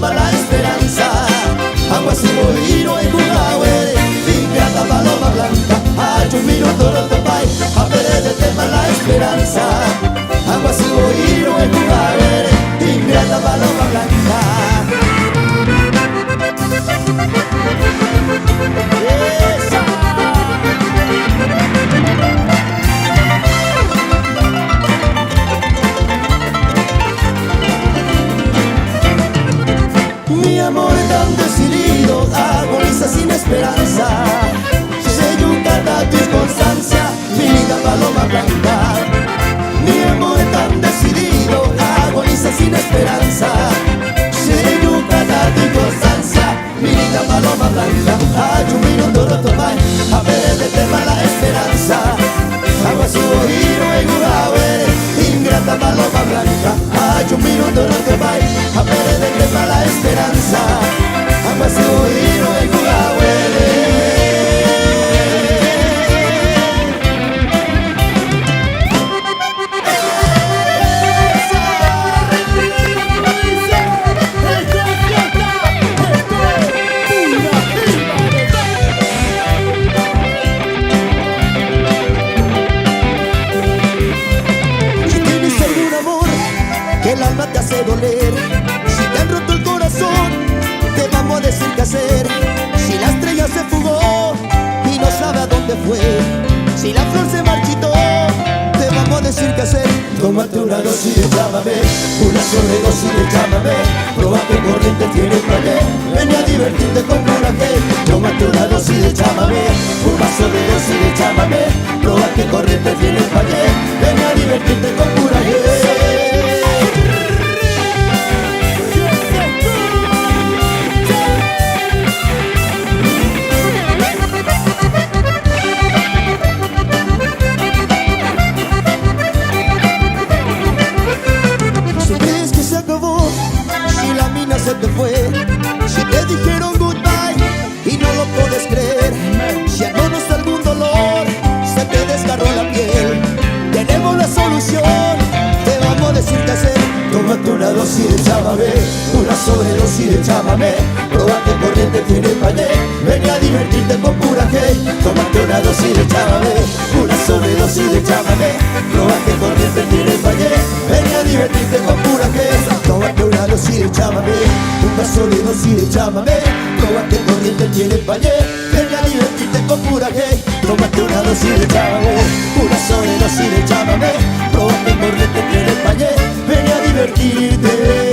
La esperanza, agua sin oído en Cugahuere, ingrata paloma blanca, hay un minuto no te vai, a ver de tema la esperanza, agua sin oído en Cugahuere, ingrata paloma blanca. Mi amor tan decidido agoniza sin esperanza. Se yucata tu constancia, mi linda paloma blanca. Mi amor tan decidido agoniza sin esperanza. Se yucata tu constancia, mi linda paloma blanca. Hay un minuto no tomai, a ver de tema la esperanza. Agua su oído en Cugahuere, ingrata paloma blanca. Hay un minuto no tomai, a ver de tema la esperanza. Agua su oído en Cugahuere. El alma te hace doler, si te han roto el corazón, te vamos a decir qué hacer. Si la estrella se fugó y no sabe a dónde fue, si la flor se marchitó, te vamos a decir qué hacer. Tómate una dosis de Chámame, una sobredosis de Chámame, prueba que corriente tiene payé, ven a divertirte con coraje. Tómate una dosis de Chámame, una sobredosis de Chámame, prueba que corriente tiene payé, ven a divertirte con coraje. Se te fue, si te dijeron goodbye y no lo puedes creer, si a no está algún dolor, se te desgarró la piel, tenemos la solución, te vamos a decir qué hacer. Tómate una dosis de Chámame, una sobredosis de Chámame, prueba que corriente tiene payé, ven a divertirte con pura hey. Tómate una dosis de Chámame, una sobredosis de Chámame, prueba que corriente tiene payé, ven a divertirte con pura hey. Tómate una dosis de Chámame, una sobredosis de Chámame, prueba que corriente tiene payé, ven a divertirte con pura hey. Tómate una dosis de Chámame, una sobredosis de Chámame, prueba que corriente tiene payé, ven a divertirte.